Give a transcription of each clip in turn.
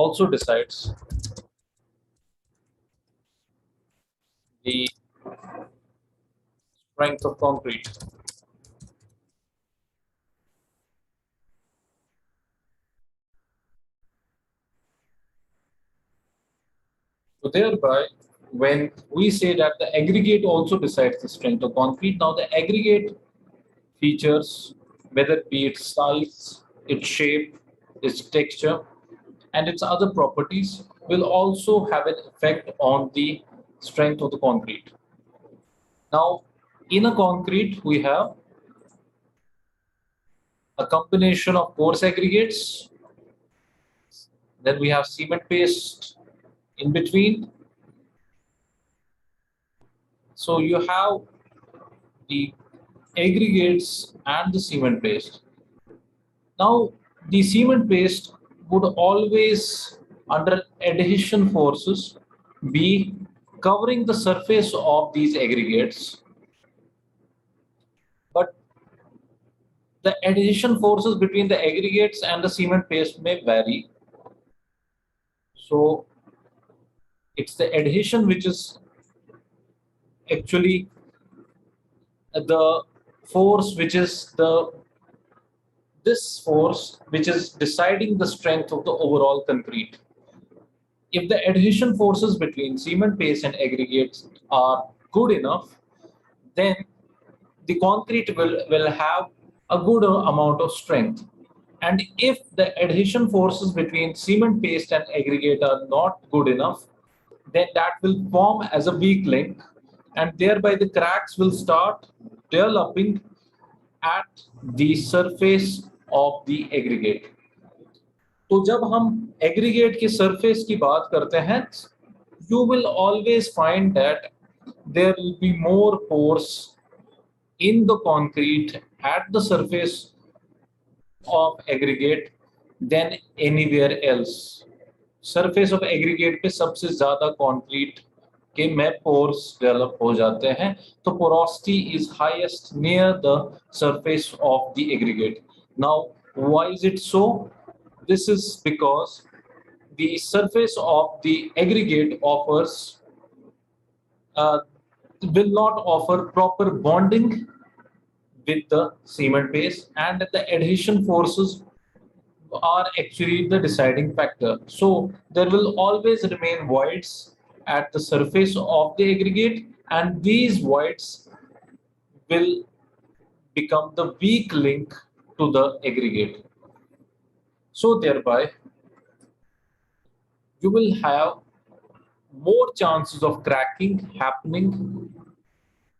also decides the strength of concrete. So thereby, when we say that the aggregate also decides the strength of concrete, now the aggregate features, whether it be its size, its shape, its texture, and its other properties, will also have an effect on the strength of the concrete. Now, in a concrete, we have a combination of coarse aggregates, then we have cement paste in between. So you have the aggregates and the cement paste. Now, the cement paste would always, under adhesion forces, be covering the surface of these aggregates. But the adhesion forces between the aggregates and the cement paste may vary. So it's the adhesion which is actually the force which is this force which is deciding the strength of the overall concrete. If the adhesion forces between cement paste and aggregates are good enough, then the concrete will have a good amount of strength. And if the adhesion forces between cement paste and aggregate are not good enough, then that will form as a weak link, and thereby the cracks will start developing at the surface of the aggregate. तो जब हम aggregate के surface की बात करते हैं, you will always find that there will be more pores in the concrete at the surface of aggregate than anywhere else. Surface of aggregate पे सबसे ज़्यादा concrete के में pores develop हो जाते हैं, तो porosity is highest near the surface of the aggregate. Now, why is it so? This is because the surface of the aggregate will not offer proper bonding with the cement paste, and the adhesion forces are actually the deciding factor. So there will always remain voids at the surface of the aggregate, and these voids will become the weak link to the aggregate. So thereby, you will have more chances of cracking happening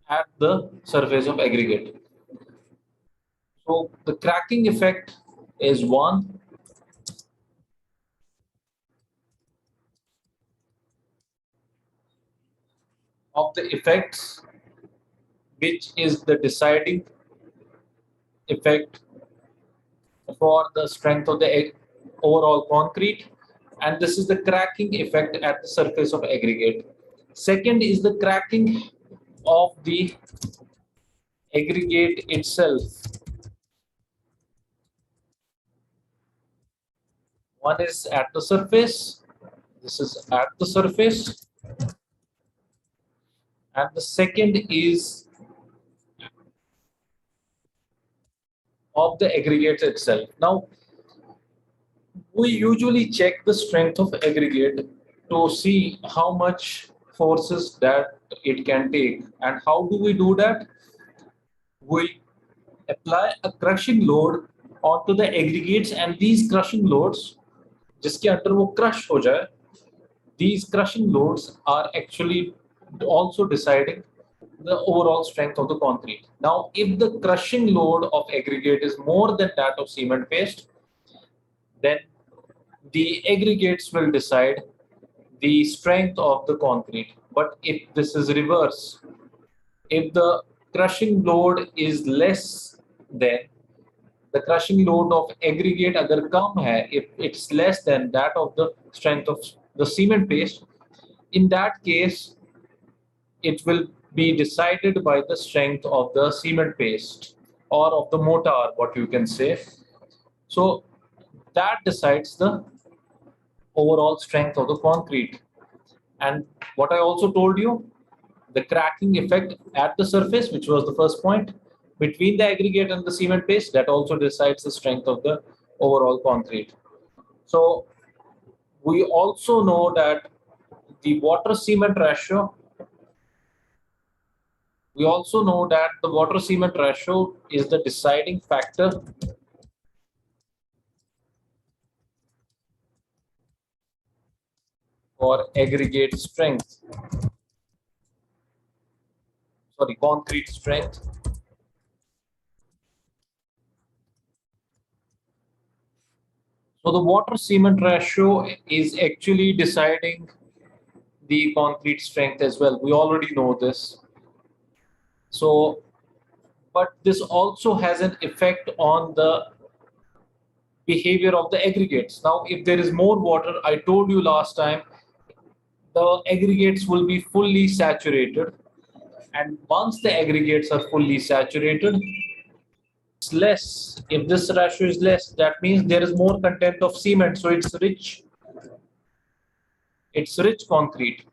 at the surface of aggregate. So the cracking effect is one. Of the effects, which is the deciding effect for the strength of the overall concrete, and this is the cracking effect at the surface of aggregate. Second is the cracking of the aggregate itself. One is at the surface, this is at the surface, and the second is of the aggregate itself. Now, we usually check the strength of aggregate to see how much forces that it can take. And how do we do that? We apply a crushing load onto the aggregates, and these crushing loads, जिसके अंदर वो crush हो जाए, these crushing loads are actually also deciding the overall strength of the concrete. Now, if the crushing load of aggregate is more than that of cement paste, then the aggregates will decide the strength of the concrete. But if this is reverse, if the crushing load is less than the crushing load of aggregate agar kam hai, if it's less than that of the strength of the cement paste, in that case, it will be decided by the strength of the cement paste or of the mortar, what you can say. So that decides the overall strength of the concrete. And what I also told you, the cracking effect at the surface, which was the first point, between the aggregate and the cement paste, that also decides the strength of the overall concrete. So we also know that the water cement ratio, we also know that the water cement ratio is the deciding factor for aggregate strength, sorry, concrete strength. So the water cement ratio is actually deciding the concrete strength as well. We already know this. So, but this also has an effect on the behavior of the aggregates. Now, if there is more water, I told you last time, the aggregates will be fully saturated. And once the aggregates are fully saturated, it's less. If this ratio is less, that means there is more content of cement. So it's rich. It's rich concrete.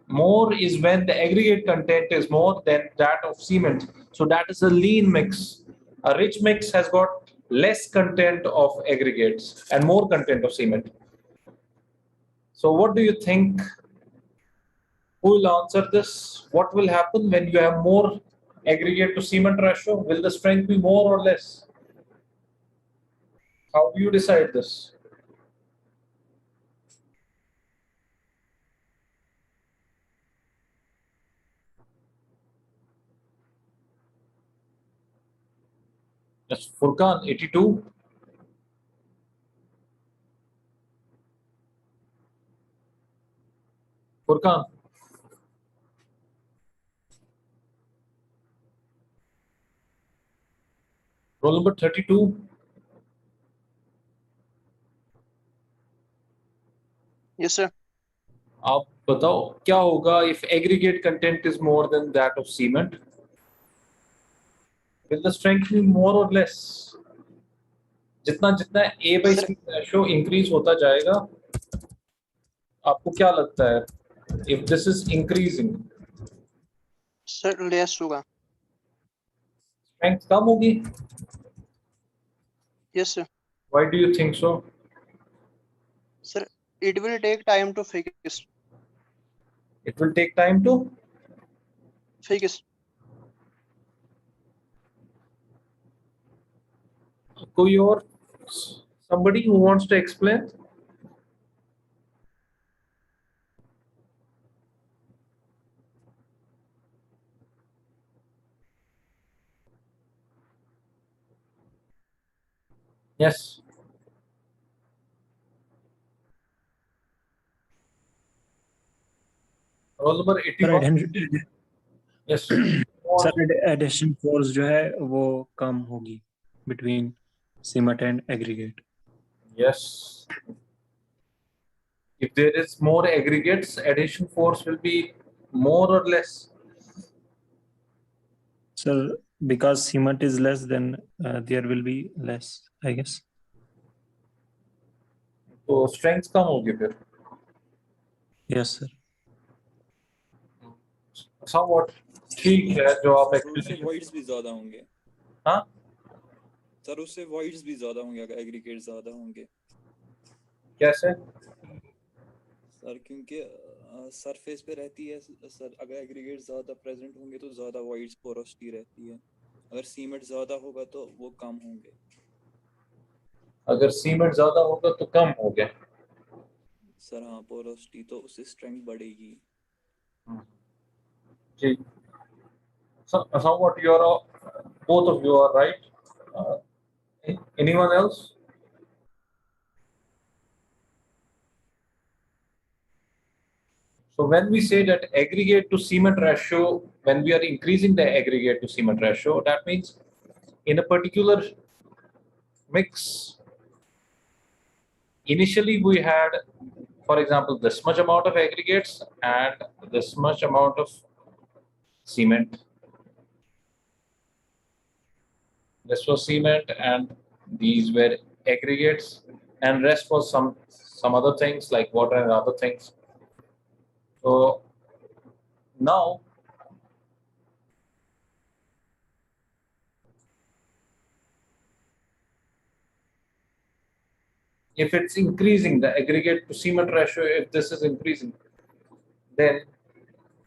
More is when the aggregate content is more than that of cement. So that is a lean mix. A rich mix has got less content of aggregates and more content of cement. So what do you think? Who will answer this? What will happen when you have more aggregate to cement ratio? Will the strength be more or less? How do you decide this? Yes, Furkan, 82. Furkan, roll number 32. Yes, sir. आप बताओ क्या होगा if aggregate content is more than that of cement? Will the strength be more or less? जितना जितना A by Sir, C ratio increase होता जाएगा, आपको क्या लगता है? If this is increasing, sir, less होगा. strength कम होगी? Yes, sir. Why do you think so? Sir, it will take time to fix. It will take time to Fix. कोई और, somebody who wants to explain? Yes. Roll number sir 81. Yes. Sir adhesion force जो है वो कम होगी between cement and aggregate. Yes. If there is more aggregates, addition force will be more or less. Sir because cement is less then there will be less I guess. तो strength कम होगी फिर. Yes sir. Somewhat ठीक है जो आप उससे voids भी ज्यादा होंगे. हाँ सर उससे voids भी ज्यादा होंगे अगर aggregate ज्यादा होंगे. कैसे? सर क्योंकि सरफेस पे रहती है सर, अगर aggregate ज्यादा प्रेजेंट होंगे तो ज्यादा voids porosity रहती है. अगर सीमेंट ज्यादा होगा तो वो कम होंगे. अगर सीमेंट ज्यादा होगा तो कम हो गया. सर हाँ, porosity तो उससे स्ट्रेंथ बढ़ेगी. जी. Somewhat you are both of you are right. Anyone else? So when we say that aggregate to cement ratio, when we are increasing the aggregate to cement ratio, that means in a particular mix, initially we had, for example, this much amount of aggregates and this much amount of cement. This was cement and these were aggregates and rest was some other things like water and other things. So now if it's increasing, the aggregate to cement ratio, if this is increasing, then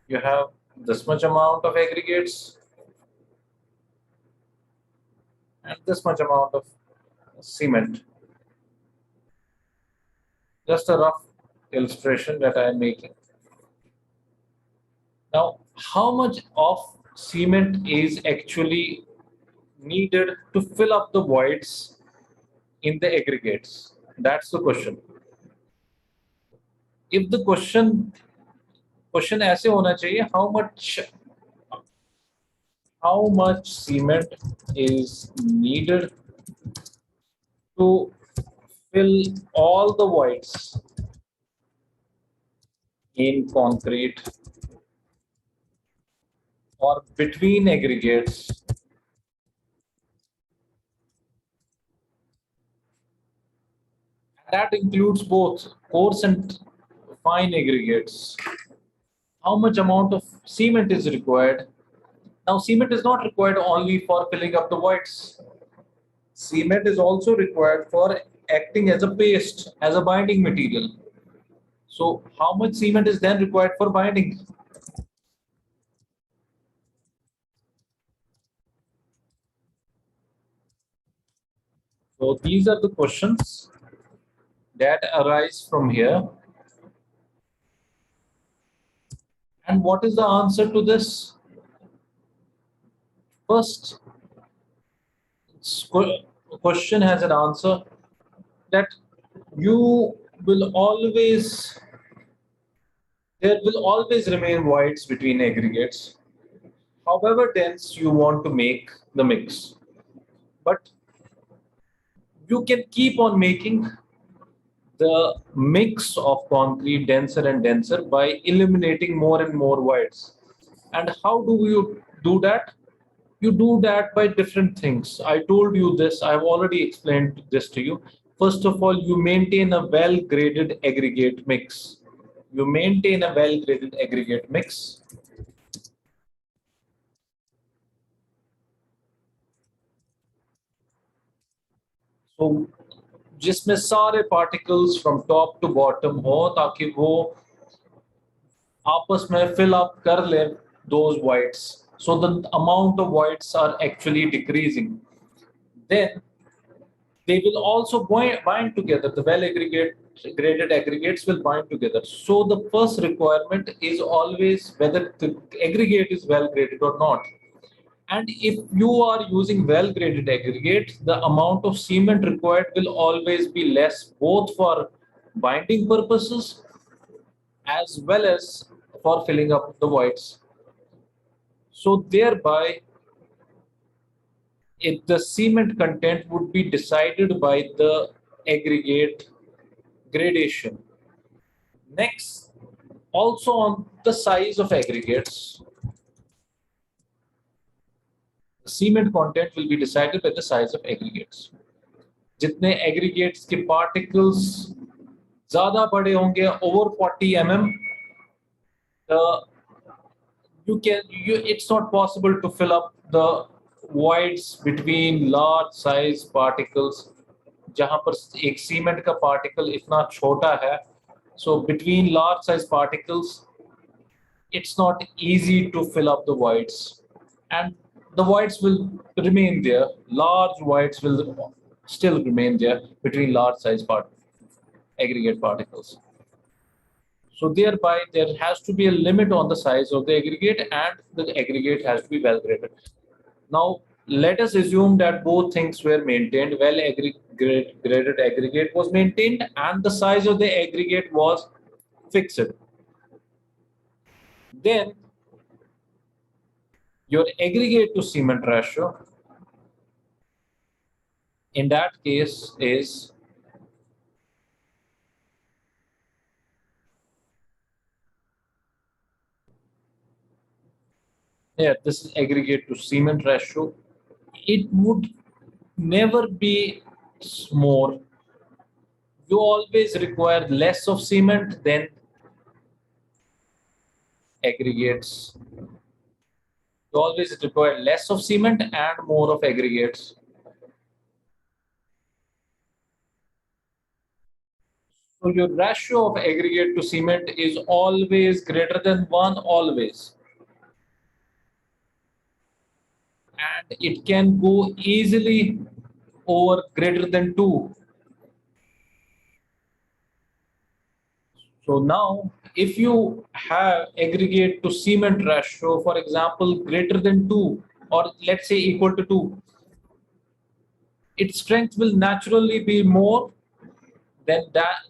you have this much amount of aggregates and this much amount of cement. Just a rough illustration that I am making. Now, how much of cement is actually needed to fill up the voids in the aggregates? That's the question. If the question ऐसे होना चाहिए, how much cement is needed to fill all the voids in concrete or between aggregates that includes both coarse and fine aggregates. How much amount of cement is required? Now, cement is not required only for filling up the voids. Cement is also required for acting as a paste, as a binding material. So, how much cement is then required for binding? So, these are the questions that arise from here. And what is the answer to this? First question has an answer that you will always, there will always remain voids between aggregates, however dense you want to make the mix. But you can keep on making the mix of concrete denser and denser by eliminating more and more voids. And how do you do that? You do that by different things. I told you this, I've already explained this to you. First of all, you maintain a well-graded aggregate mix. You maintain a well-graded aggregate mix. So, जिसमें सारे particles from top to bottom हो ताकि वो आपस में fill up कर ले those voids. So the amount of voids are actually decreasing. Then they will also bind together. The graded aggregates will bind together. So the first requirement is always whether the aggregate is well graded or not. And if you are using well graded aggregate, the amount of cement required will always be less, both for binding purposes as well as for filling up the voids. So thereby, the cement content would be decided by the aggregate gradation. Next, also on the size of aggregates, the cement content will be decided by the size of aggregates. जितने aggregates के particles ज़्यादा बड़े होंगे, over 40 mm, it's not possible to fill up the voids between large size particles. जहाँ पर एक cement का particle इतना छोटा है, so between large size particles, it's not easy to fill up the voids, and the voids will remain there. Large voids will still remain there between large size aggregate particles. So thereby, there has to be a limit on the size of the aggregate, and the aggregate has to be well graded. Now, let us assume that both things were maintained. Well graded aggregate was maintained and the size of the aggregate was fixed. Then your aggregate to cement ratio in that case is this is aggregate to cement ratio. It would never be more. you always require less of cement than aggregates. You always require less of cement and more of aggregates. So your ratio of aggregate to cement is always greater than 1, always. And it can go easily over greater than 2. So now, if you have aggregate to cement ratio, for example, greater than 2, or let's say equal to 2, its strength will naturally be more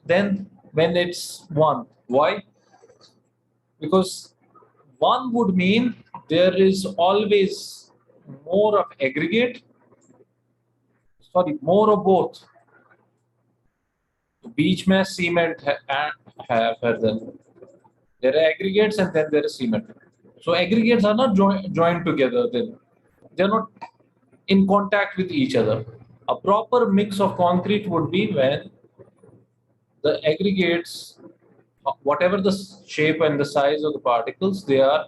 than when it's 1. Why? Because 1 would mean there is always more of aggregate, more of both. बीच में cement है further. There are aggregates and then there is cement. So aggregates are not joined together then. They are not in contact with each other. A proper mix of concrete would be when the aggregates, whatever the shape and the size of the particles, they are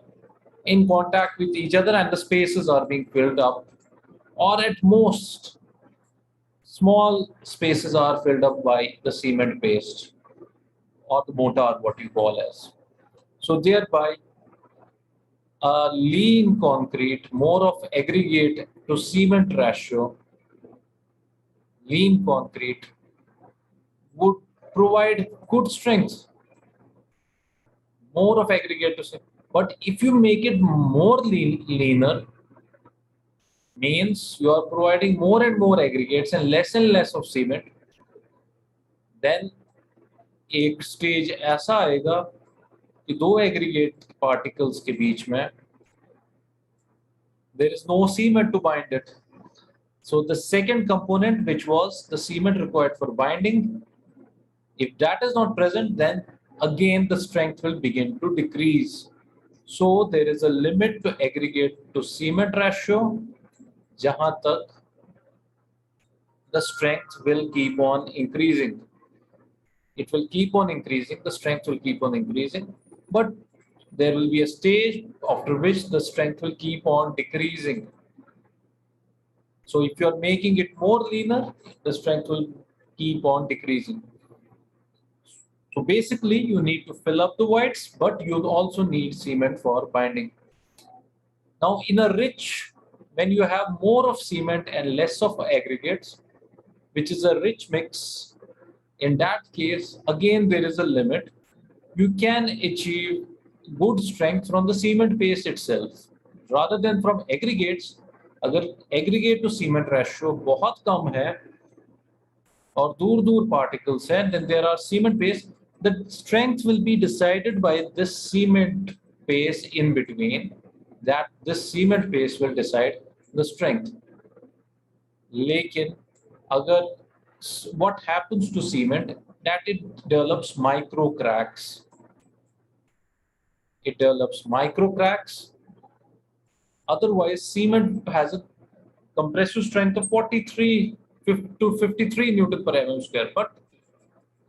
in contact with each other and the spaces are being filled up, or at most small spaces are filled up by the cement paste or the mortar, what you call as. So thereby a lean concrete, more of aggregate to cement ratio, lean concrete would provide good strength, more of aggregate to cement. But if you make it more leaner, means you are providing more and more aggregates and less of cement, then एक stage ऐसा आएगा कि दो aggregate particles के बीच में there is no cement to bind it. So the second component, which was the cement required for binding, if that is not present, then again the strength will begin to decrease. So there is a limit to aggregate to cement ratio, jahan tak the strength will keep on increasing. It will keep on increasing, the strength will keep on increasing, but there will be a stage after which the strength will keep on decreasing. So if you are making it more leaner, the strength will keep on decreasing. So basically you need to fill up the voids, but you also need cement for binding. Now in a rich, when you have more of cement and less of aggregates, which is a rich mix, in that case, again there is a limit. You can achieve good strength from the cement paste itself rather than from aggregates. अगर aggregate to cement ratio बहुत कम है और दूर particles हैं, then there are cement paste. The strength will be decided by this cement paste in between. That this cement paste will decide the strength. लेकिन अगर what happens to cement, that it develops micro cracks. It develops micro cracks. Otherwise, cement has a compressive strength of 43 to 53 Newton per mm square. But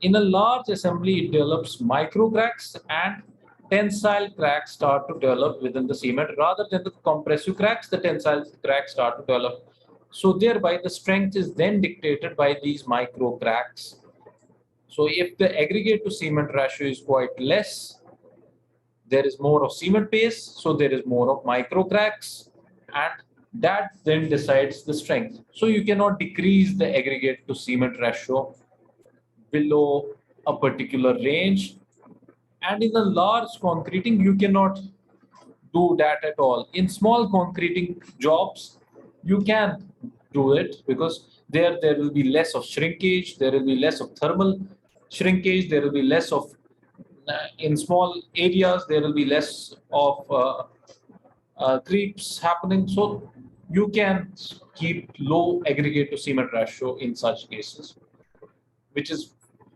in a large assembly, it develops micro cracks and tensile cracks start to develop within the cement rather than the compressive cracks. The tensile cracks start to develop. So thereby, the strength is then dictated by these micro cracks. So if the aggregate to cement ratio is quite less, there is more of cement paste, so there is more of micro cracks, and that then decides the strength. So you cannot decrease the aggregate to cement ratio below a particular range. And in a large concreting, you cannot do that at all. In small concreting jobs, you can do it because there will be less of shrinkage, there will be less of thermal shrinkage, there will be less of in small areas, there will be less of creeps happening. So you can keep low aggregate to cement ratio in such cases, which is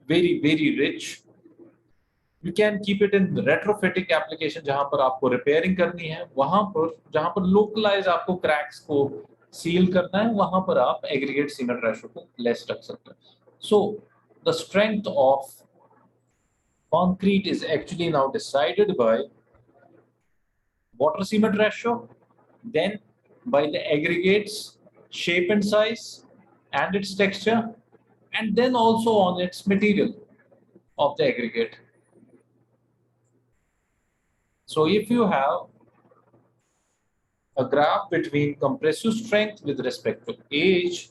very, very rich. You can keep it in retrofitting application जहां पर आपको repairing करनी है, वहां पर जहां पर localize आपको cracks को seal करना है, वहां पर आप aggregate cement ratio को less रख सकते हैं. So the strength of concrete is actually now decided by water cement ratio, then by the aggregates shape and size and its texture, and then also on its material of the aggregate. So if you have a graph between compressive strength with respect to age,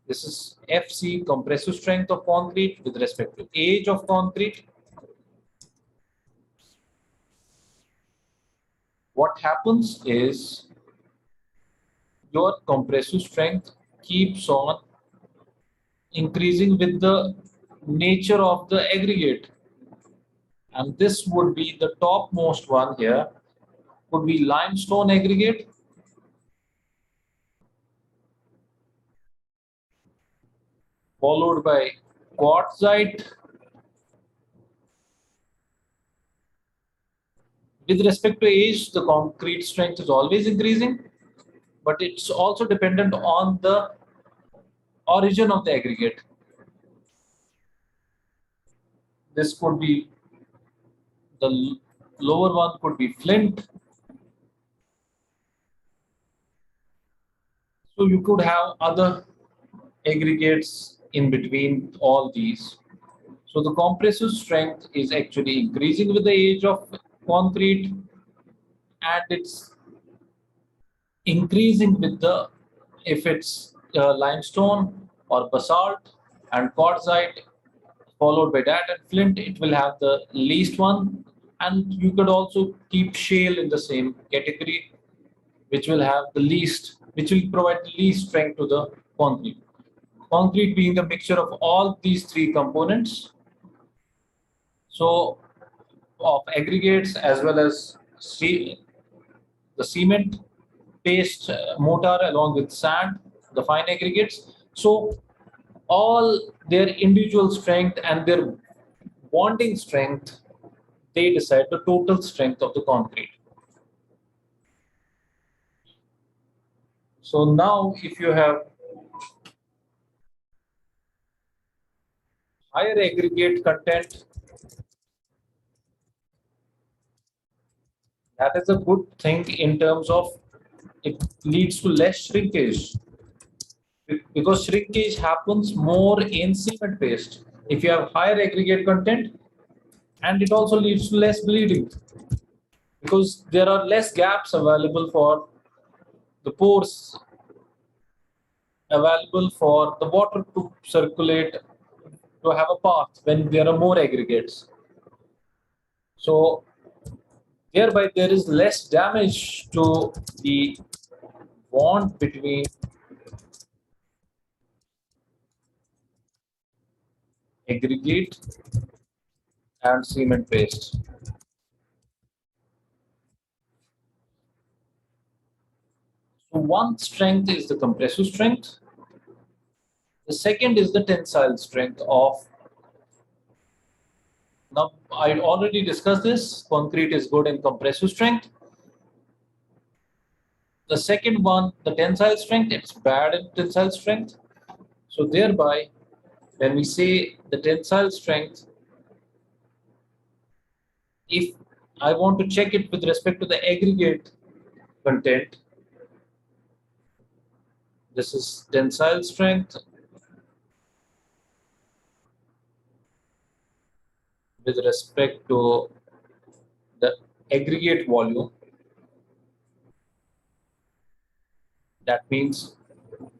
this is FC, compressive strength of concrete with respect to age of concrete. What happens is your compressive strength keeps on increasing with the nature of the aggregate. And this would be the topmost one here, would be limestone aggregate. Followed by quartzite. With respect to age, the concrete strength is always increasing, but it's also dependent on the origin of the aggregate. This could be the lower one could be flint. So you could have other aggregates in between all these. So the compressive strength is actually increasing with the age of concrete, and it's increasing with the, if it's limestone or basalt and quartzite, followed by that and flint, it will have the least one. And you could also keep shale in the same category, which will have the least, which will provide the least strength to the concrete. Concrete being a mixture of all these three components. So of aggregates as well as the cement paste mortar along with sand, the fine aggregates. So all their individual strength and their bonding strength, they decide the total strength of the concrete. So now if you have higher aggregate content, that is a good thing in terms of it leads to less shrinkage, because shrinkage happens more in cement paste if you have higher aggregate content, and it also leads to less bleeding because there are less gaps available for the pores available for the water to circulate, to have a path when there are more aggregates. So thereby there is less damage to the bond between aggregate and cement paste. So one strength is the compressive strength. The second is the tensile strength of. Now, I already discussed this. Concrete is good in compressive strength. The second one, the tensile strength, it's bad in tensile strength. So thereby, when we say the tensile strength, if I want to check it with respect to the aggregate content, this is tensile strength with respect to the aggregate volume. That means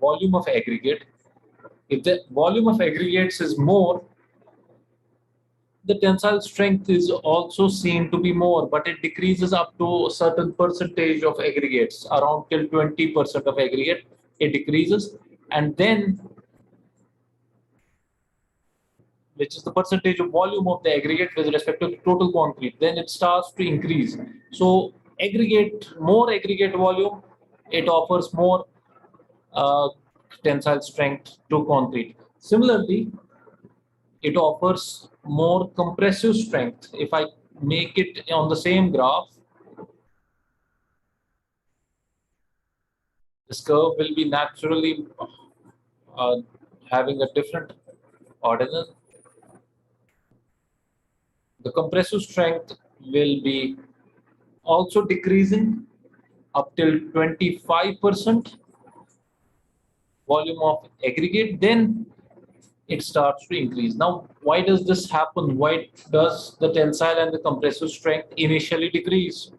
volume of aggregate. If the volume of aggregates is more, the tensile strength is also seen to be more, but it decreases up to a certain percentage of aggregates, around till 20% of aggregate, it decreases. And then, which is the percentage of volume of the aggregate with respect to the total concrete, then it starts to increase. So more aggregate volume, it offers more tensile strength to concrete. Similarly, it offers more compressive strength. If I make it on the same graph, this curve will be naturally having a different ordinal. the compressive strength will be also decreasing up till 25% volume of aggregate, then it starts to increase. Now, why does this happen? Why does the tensile and the compressive strength initially decrease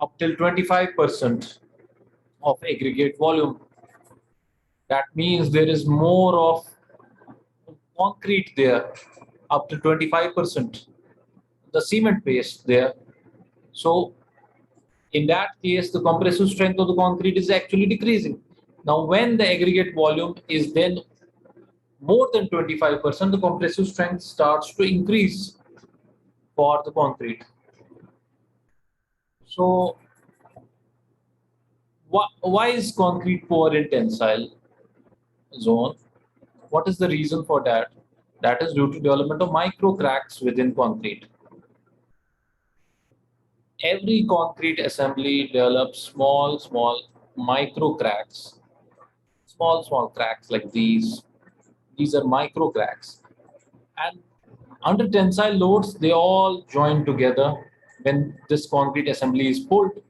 up till 25% of aggregate volume? That means there is more of concrete there, up to 25%, the cement paste there. So in that case, the compressive strength of the concrete is actually decreasing. Now, when the aggregate volume is then more than 25%, the compressive strength starts to increase for the concrete. So why is concrete poor in tensile zone? What is the reason for that? That is due to development of micro cracks within concrete. Every concrete assembly develops small micro cracks, small cracks like these. These are micro cracks, and under tensile loads they all join together. When this concrete assembly is pulled,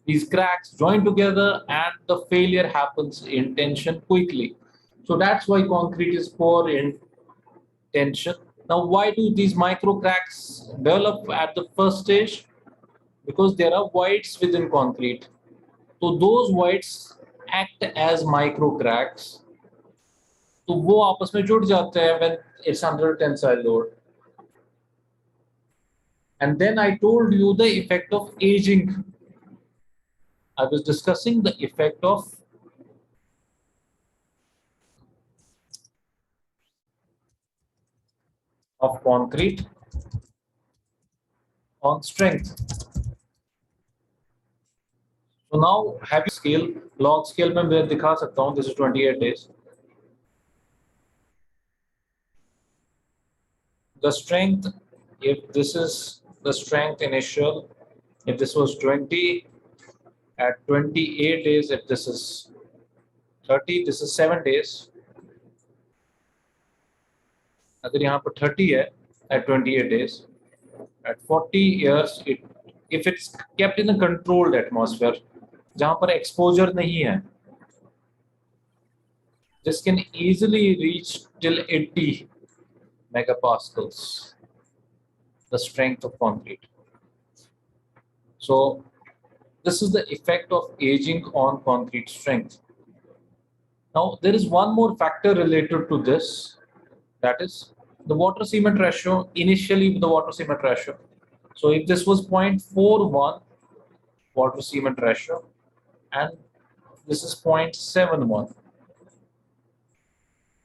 these cracks join together and the failure happens in tension quickly. So that's why concrete is poor in tension. Now, why do these micro cracks develop at the first stage? Because there are voids within concrete. So those voids act as micro cracks. तो वो आपस में जुड़ जाते हैं when it's under tensile load. And then I told you the effect of aging. I was discussing the effect of concrete on strength. So now have you scale, log scale में मैं दिखा सकता हूँ. This is 28 days. The strength, if this is the strength initial, if this was 20, at 28 days, if this is 30, this is 7 days. अगर यहाँ पर 30 है at 28 days, at 40 years, if it's kept in a controlled atmosphere, जहाँ पर exposure नहीं है, this can easily reach till 80 megapascals, the strength of concrete. So this is the effect of aging on concrete strength. Now there is one more factor related to this, that is the water cement ratio. Initially the water cement ratio, so if this was 0.41 water cement ratio and this is 0.71,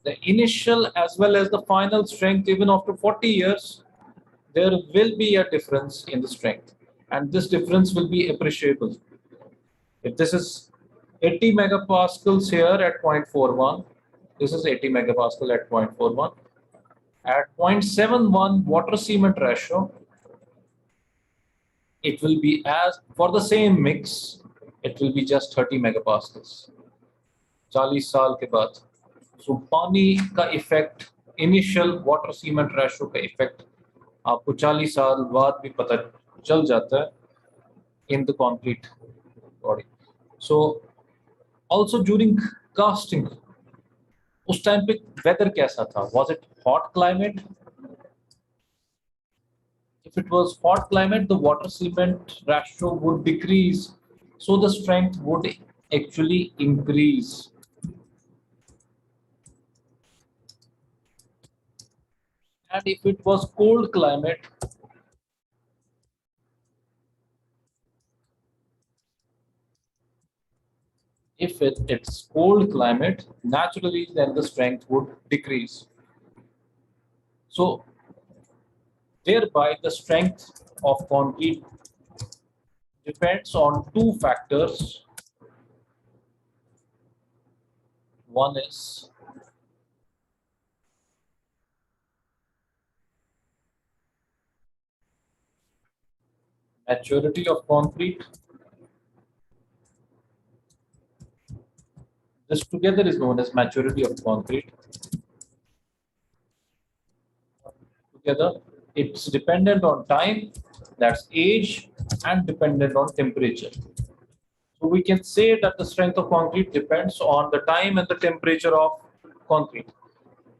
the initial as well as the final strength, even after 40 years, there will be a difference in the strength, and this difference will be appreciable. If this is 80 megapascals here at 0.41, this is 80 megapascal at 0.41. At 0.71 water cement ratio, it will be, as for the same mix, it will be just 30 megapascals. 40 साल के बाद. So पानी का effect, initial water cement ratio का effect आपको 40 साल बाद भी पता चल जाता है in the concrete body. So also during casting, उस टाइम पे वेदर कैसा था? Was it hot climate? If it was hot climate, the water cement ratio would decrease, so the strength would actually increase. And if it was cold climate, if it's cold climate, naturally then the strength would decrease. So thereby the strength of concrete depends on two factors. One is maturity of concrete. This together is known as maturity of concrete. together. It's dependent on time, that's age, and dependent on temperature. So we can say that the strength of concrete depends on the time and the temperature of concrete.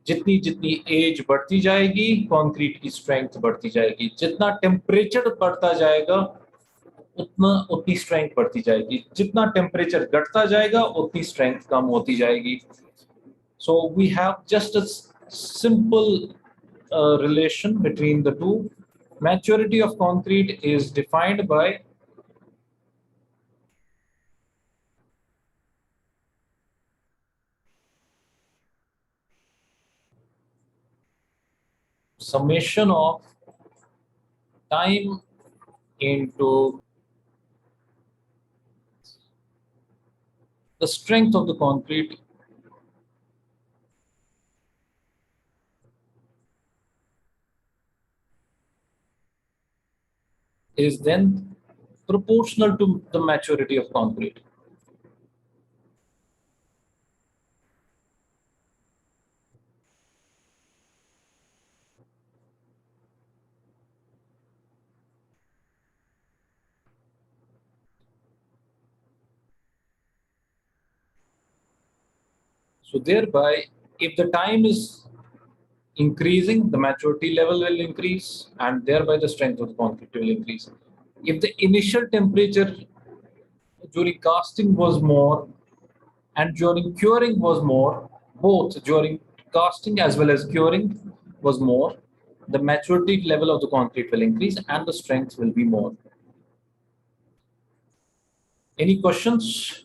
जितनी जितनी as बढ़ती जाएगी concrete की strength बढ़ती जाएगी, जितना temperature बढ़ता जाएगा उतनी स्ट्रेंथ बढ़ती जाएगी, जितना टेम्परेचर घटता जाएगा उतनी स्ट्रेंथ कम होती जाएगी. So we have just a simple relation between the two. Maturity of concrete is defined by summation of time into the strength of the concrete is then proportional to the maturity of concrete. So thereby, if the time is increasing, the maturity level will increase, and thereby the strength of the concrete will increase. If the initial temperature during casting was more and during curing was more, both during casting as well as curing was more, the maturity level of the concrete will increase and the strength will be more. Any questions?